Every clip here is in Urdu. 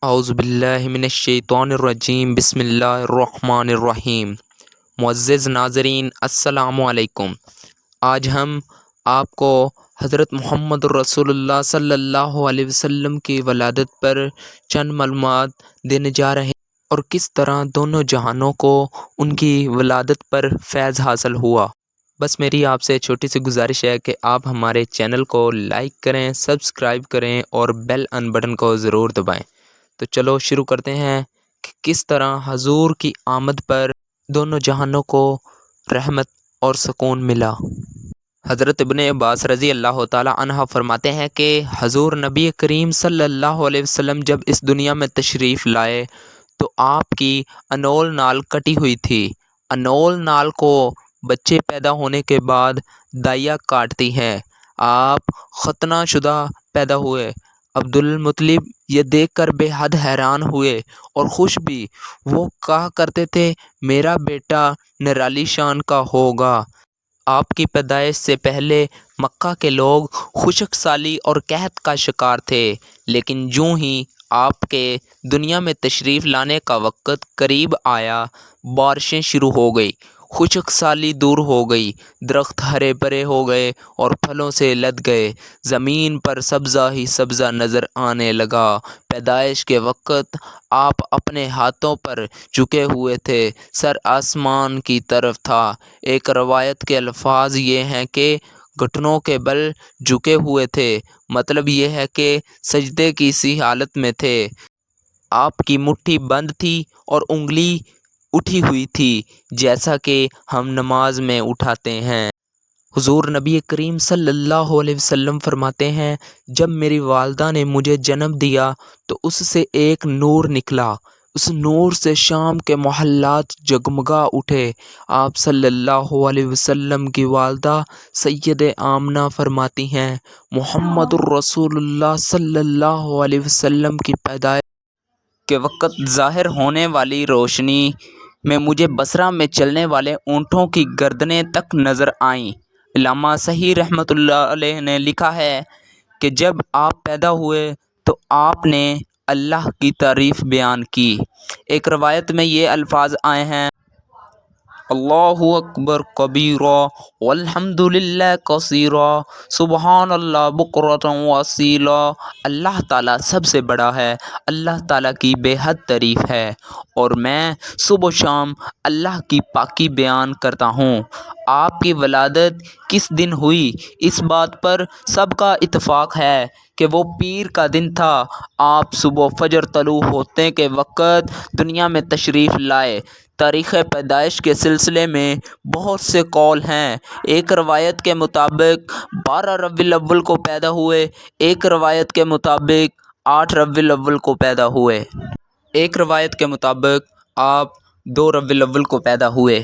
اعوذ باللہ من الشیطان الرجیم بسم اللہ الرحمن الرحیم۔ معزز ناظرین السلام علیکم۔ آج ہم آپ کو حضرت محمد رسول اللہ صلی اللہ علیہ وسلم کی ولادت پر چند معلومات دینے جا رہے ہیں اور کس طرح دونوں جہانوں کو ان کی ولادت پر فیض حاصل ہوا۔ بس میری آپ سے چھوٹی سی گزارش ہے کہ آپ ہمارے چینل کو لائک کریں، سبسکرائب کریں اور بیل ان بٹن کو ضرور دبائیں۔ تو چلو شروع کرتے ہیں کہ کس طرح حضور کی آمد پر دونوں جہانوں کو رحمت اور سکون ملا۔ حضرت ابن عباس رضی اللہ تعالی عنہ فرماتے ہیں کہ حضور نبی کریم صلی اللہ علیہ وسلم جب اس دنیا میں تشریف لائے تو آپ کی انول نال کٹی ہوئی تھی۔ انول نال کو بچے پیدا ہونے کے بعد دائیا کاٹتی ہیں۔ آپ ختنہ شدہ پیدا ہوئے۔ عبد المطلب یہ دیکھ کر بے حد حیران ہوئے اور خوش بھی۔ وہ کہا کرتے تھے میرا بیٹا نرالی شان کا ہوگا۔ آپ کی پیدائش سے پہلے مکہ کے لوگ خشک سالی اور قحط کا شکار تھے، لیکن جوں ہی آپ کے دنیا میں تشریف لانے کا وقت قریب آیا، بارشیں شروع ہو گئی، خشک سالی دور ہو گئی، درخت ہرے بھرے ہو گئے اور پھلوں سے لد گئے، زمین پر سبزہ ہی سبزہ نظر آنے لگا۔ پیدائش کے وقت آپ اپنے ہاتھوں پر جھکے ہوئے تھے، سر آسمان کی طرف تھا۔ ایک روایت کے الفاظ یہ ہیں کہ گھٹنوں کے بل جھکے ہوئے تھے، مطلب یہ ہے کہ سجدے کی سی حالت میں تھے۔ آپ کی مٹھی بند تھی اور انگلی اٹھی ہوئی تھی، جیسا کہ ہم نماز میں اٹھاتے ہیں۔ حضور نبی کریم صلی اللہ علیہ وسلم فرماتے ہیں جب میری والدہ نے مجھے جنم دیا تو اس سے ایک نور نکلا، اس نور سے شام کے محلات جگمگا اٹھے۔ آپ صلی اللہ علیہ وسلم کی والدہ سید آمنہ فرماتی ہیں محمد الرسول اللہ صلی اللہ علیہ وسلم کی پیدائش کے وقت ظاہر ہونے والی روشنی میں مجھے بصرہ میں چلنے والے اونٹوں کی گردنیں تک نظر آئیں۔ علامہ صحیح رحمۃ اللہ علیہ نے لکھا ہے کہ جب آپ پیدا ہوئے تو آپ نے اللہ کی تعریف بیان کی۔ ایک روایت میں یہ الفاظ آئے ہیں اللہ اکبر کبیرا والحمد للہ کثیرا سبحان اللہ بکرۃ واصیلا۔ اللہ تعالیٰ سب سے بڑا ہے، اللہ تعالیٰ کی بے حد تعریف ہے اور میں صبح و شام اللہ کی پاکی بیان کرتا ہوں۔ آپ کی ولادت کس دن ہوئی اس بات پر سب کا اتفاق ہے کہ وہ پیر کا دن تھا۔ آپ صبح فجر طلوع ہوتے کے وقت دنیا میں تشریف لائے۔ تاریخ پیدائش کے سلسلے میں بہت سے قول ہیں۔ ایک روایت کے مطابق 12 ربیع الاول کو پیدا ہوئے، ایک روایت کے مطابق 8 ربیع الاول کو پیدا ہوئے، ایک روایت کے مطابق آپ 2 ربیع الاول کو پیدا ہوئے۔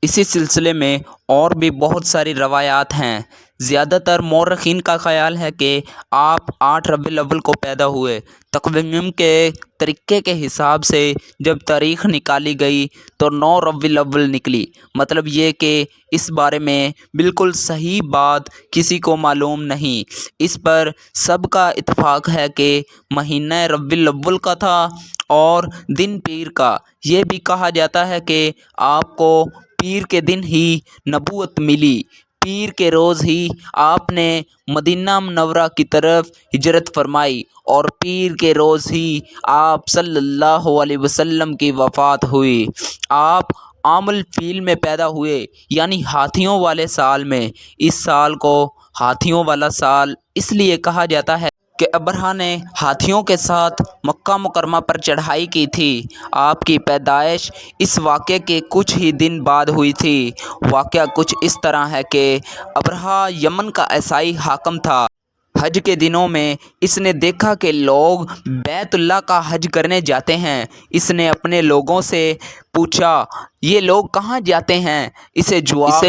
اسی سلسلے میں اور بھی بہت ساری روایات ہیں۔ زیادہ تر مورخین کا خیال ہے کہ آپ 8 ربیع الاول کو پیدا ہوئے۔ تقویم کے طریقے کے حساب سے جب تاریخ نکالی گئی تو 9 ربیع الاول نکلی۔ مطلب یہ کہ اس بارے میں بالکل صحیح بات کسی کو معلوم نہیں۔ اس پر سب کا اتفاق ہے کہ مہینہ ربیع الاول کا تھا اور دن پیر کا۔ یہ بھی کہا جاتا ہے کہ آپ کو پیر کے دن ہی نبوت ملی، پیر کے روز ہی آپ نے مدینہ منورہ کی طرف ہجرت فرمائی اور پیر کے روز ہی آپ صلی اللہ علیہ وسلم کی وفات ہوئی۔ آپ عام الفیل میں پیدا ہوئے، یعنی ہاتھیوں والے سال میں۔ اس سال کو ہاتھیوں والا سال اس لیے کہا جاتا ہے کہ ابرہہ نے ہاتھیوں کے ساتھ مکہ مکرمہ پر چڑھائی کی تھی۔ آپ کی پیدائش اس واقعے کے کچھ ہی دن بعد ہوئی تھی۔ واقعہ کچھ اس طرح ہے کہ ابرہہ یمن کا عیسائی حاکم تھا۔ حج کے دنوں میں اس نے دیکھا کہ لوگ بیت اللہ کا حج کرنے جاتے ہیں۔ اس نے اپنے لوگوں سے پوچھا یہ لوگ کہاں جاتے ہیں؟ اسے جواب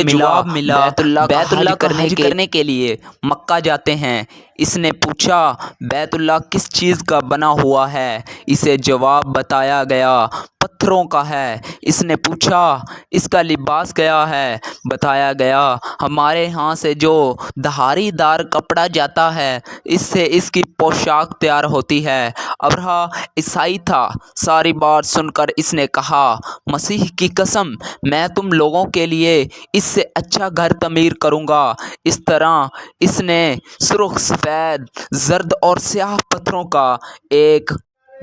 ملا بیت اللہ کا حج کرنے کے لیے مکہ جاتے ہیں۔ اس نے پوچھا بیت اللہ کس چیز کا بنا ہوا ہے؟ اسے جواب بتایا گیا پتھروں کا ہے۔ اس نے پوچھا اس کا لباس کیا ہے؟ بتایا گیا ہمارے ہاں سے جو دھاری دار کپڑا جاتا ہے اس سے اس کی پوشاک تیار ہوتی ہے۔ ابرہہ عیسائی تھا۔ ساری بات سن کر اس نے کہا مسیح کی قسم میں تم لوگوں کے لیے اس سے اچھا گھر تعمیر کروں گا۔ اس طرح اس نے سرخ، سفید، زرد اور سیاہ پتھروں کا ایک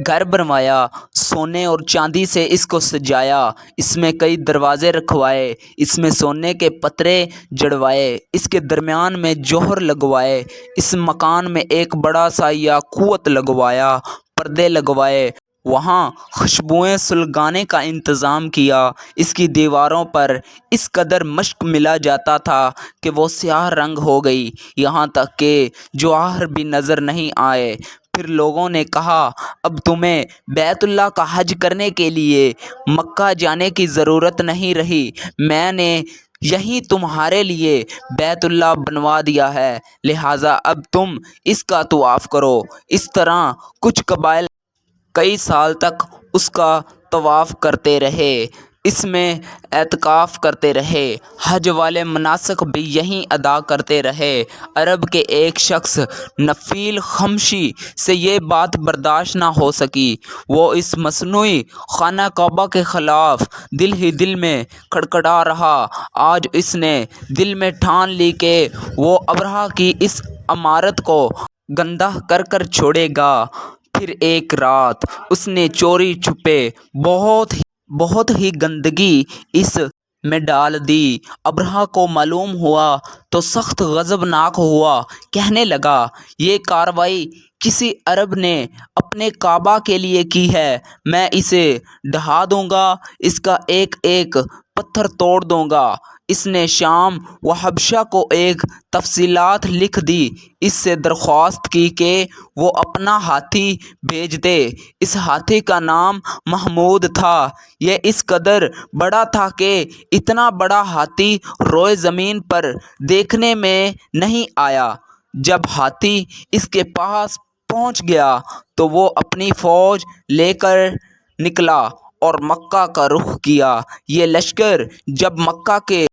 گھر بنوایا، سونے اور چاندی سے اس کو سجایا، اس میں کئی دروازے رکھوائے، اس میں سونے کے پترے جڑوائے، اس کے درمیان میں جوہر لگوائے، اس مکان میں ایک بڑا سا یاقوت لگوایا، پردے لگوائے، وہاں خوشبوئیں سلگانے کا انتظام کیا۔ اس کی دیواروں پر اس قدر مشک ملا جاتا تھا کہ وہ سیاہ رنگ ہو گئی، یہاں تک کہ جواہر بھی نظر نہیں آئے۔ پھر لوگوں نے کہا اب تمہیں بیت اللہ کا حج کرنے کے لیے مکہ جانے کی ضرورت نہیں رہی، میں نے یہیں تمہارے لیے بیت اللہ بنوا دیا ہے، لہٰذا اب تم اس کا طواف کرو۔ اس طرح کچھ قبائل کئی سال تک اس کا طواف کرتے رہے، اس میں اعتکاف کرتے رہے، حج والے مناسک بھی یہیں ادا کرتے رہے۔ عرب کے ایک شخص نفیل خمشی سے یہ بات برداشت نہ ہو سکی، وہ اس مصنوعی خانہ کعبہ کے خلاف دل ہی دل میں کھڑکھڑا رہا۔ آج اس نے دل میں ٹھان لی کہ وہ ابرہہ کی اس عمارت کو گندہ کر کر چھوڑے گا۔ پھر ایک رات اس نے چوری چھپے بہت ہی گندگی اس میں ڈال دی۔ ابرہہ کو معلوم ہوا تو سخت غضبناک ہوا، کہنے لگا یہ کارروائی کسی عرب نے اپنے کعبہ کے لیے کی ہے، میں اسے ڈھا دوں گا، اس کا ایک ایک پتھر توڑ دوں گا۔ اس نے شام و حبشہ کو ایک تفصیلات لکھ دی، اس سے درخواست کی کہ وہ اپنا ہاتھی بھیج دے۔ اس ہاتھی کا نام محمود تھا۔ یہ اس قدر بڑا تھا کہ اتنا بڑا ہاتھی روئے زمین پر دیکھنے میں نہیں آیا۔ جب ہاتھی اس کے پاس پہنچ گیا تو وہ اپنی فوج لے کر نکلا اور مکہ کا رخ کیا۔ یہ لشکر جب مکہ کے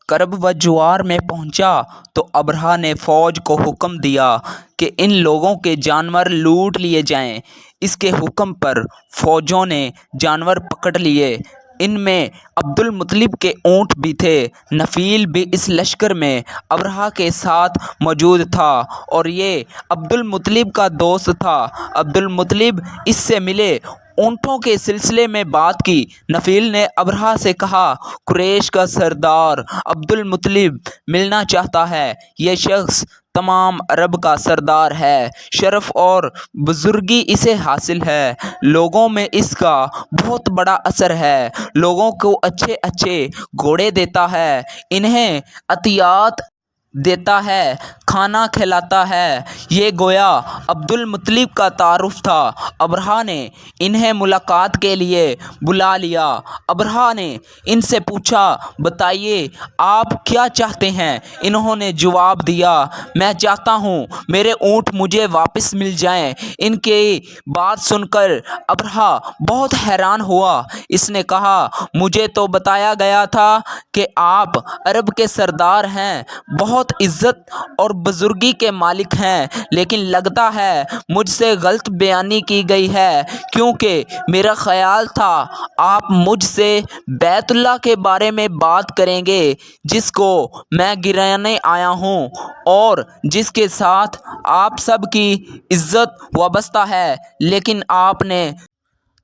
کرب و جوار میں پہنچا تو ابرہہ نے فوج کو حکم دیا کہ ان لوگوں کے جانور لوٹ لیے جائیں۔ اس کے حکم پر فوجوں نے جانور پکڑ لیے، ان میں عبد المطلب کے اونٹ بھی تھے۔ نفیل بھی اس لشکر میں ابرہہ کے ساتھ موجود تھا اور یہ عبد المطلب کا دوست تھا۔ عبد المطلب اس سے ملے، اونٹوں کے سلسلے میں بات کی۔ نفیل نے ابرہہ سے کہا قریش کا سردار عبد المطلب ملنا چاہتا ہے، یہ شخص تمام عرب کا سردار ہے، شرف اور بزرگی اسے حاصل ہے، لوگوں میں اس کا بہت بڑا اثر ہے، لوگوں کو اچھے اچھے گھوڑے دیتا ہے، انہیں عطیات دیتا ہے، کھانا کھلاتا ہے۔ یہ گویا عبد المطلب کا تعارف تھا۔ ابرہہ نے انہیں ملاقات کے لیے بلا لیا۔ ابرہہ نے ان سے پوچھا بتائیے آپ کیا چاہتے ہیں؟ انہوں نے جواب دیا میں چاہتا ہوں میرے اونٹ مجھے واپس مل جائیں۔ ان کی بات سن کر ابرہہ بہت حیران ہوا۔ اس نے کہا مجھے تو بتایا گیا تھا کہ آپ عرب کے سردار ہیں، بہت عزت اور بزرگی کے مالک ہیں، لیکن لگتا ہے مجھ سے غلط بیانی کی گئی ہے، کیونکہ میرا خیال تھا آپ مجھ سے بیت اللہ کے بارے میں بات کریں گے جس کو میں گرانے آیا ہوں اور جس کے ساتھ آپ سب کی عزت وابستہ ہے، لیکن آپ نے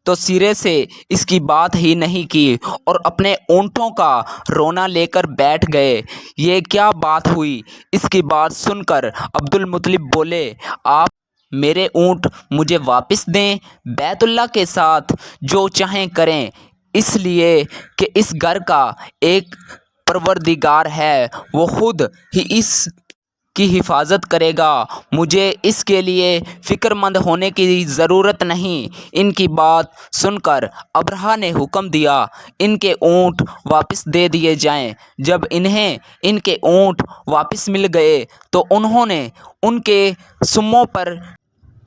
تو سرے سے اس کی بات ہی نہیں کی اور اپنے اونٹوں کا رونا لے کر بیٹھ گئے۔ یہ کیا بات ہوئی؟ اس کی بات سن کر عبد المطلب بولے آپ میرے اونٹ مجھے واپس دیں، بیت اللہ کے ساتھ جو چاہیں کریں، اس لیے کہ اس گھر کا ایک پروردگار ہے، وہ خود ہی اس کی حفاظت کرے گا، مجھے اس کے لیے فکر مند ہونے کی ضرورت نہیں۔ ان کی بات سن کر ابرہہ نے حکم دیا ان کے اونٹ واپس دے دیے جائیں۔ جب انہیں ان کے اونٹ واپس مل گئے تو انہوں نے ان کے سموں پر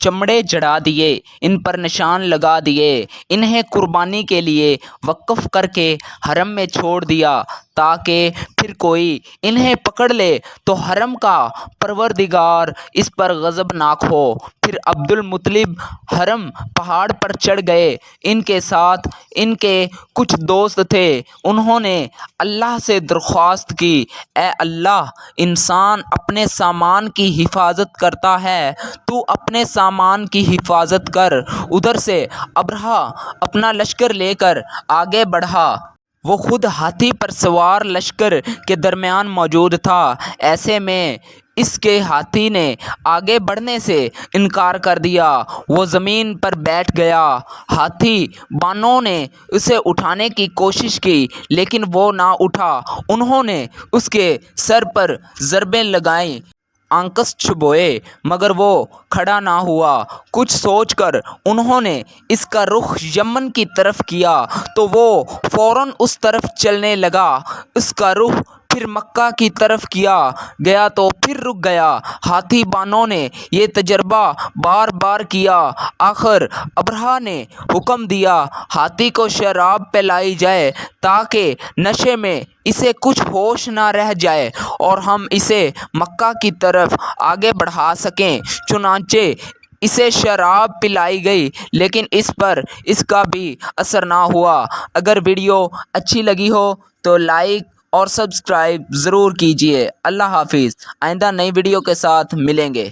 چمڑے جڑا دیے، ان پر نشان لگا دیے، انہیں قربانی کے لیے وقف کر کے حرم میں چھوڑ دیا تاکہ پھر کوئی انہیں پکڑ لے تو حرم کا پروردگار اس پر غضبناک ہو۔ پھر عبد المطلب حرم پہاڑ پر چڑھ گئے۔ ان کے ساتھ ان کے کچھ دوست تھے۔ انہوں نے اللہ سے درخواست کی، اے اللہ، انسان اپنے سامان کی حفاظت کرتا ہے، تو اپنے سامان کی حفاظت کر۔ ادھر سے ابرہہ اپنا لشکر لے کر آگے بڑھا۔ وہ خود ہاتھی پر سوار لشکر کے درمیان موجود تھا۔ ایسے میں اس کے ہاتھی نے آگے بڑھنے سے انکار کر دیا۔ وہ زمین پر بیٹھ گیا۔ ہاتھی بانوں نے اسے اٹھانے کی کوشش کی لیکن وہ نہ اٹھا۔ انہوں نے اس کے سر پر ضربیں لگائیں، آنکس چبھوئے، مگر وہ کھڑا نہ ہوا۔ کچھ سوچ کر انہوں نے اس کا رخ یمن کی طرف کیا تو وہ فوراً اس طرف چلنے لگا۔ اس کا رخ پھر مکہ کی طرف کیا گیا تو پھر رک گیا۔ ہاتھی بانوں نے یہ تجربہ بار بار کیا۔ آخر ابرہہ نے حکم دیا ہاتھی کو شراب پلائی جائے تاکہ نشے میں اسے کچھ ہوش نہ رہ جائے اور ہم اسے مکہ کی طرف آگے بڑھا سکیں۔ چنانچہ اسے شراب پلائی گئی لیکن اس پر اس کا بھی اثر نہ ہوا۔ اگر ویڈیو اچھی لگی ہو تو لائک اور سبسکرائب ضرور کیجیے۔ اللہ حافظ۔ آئندہ نئی ویڈیو کے ساتھ ملیں گے۔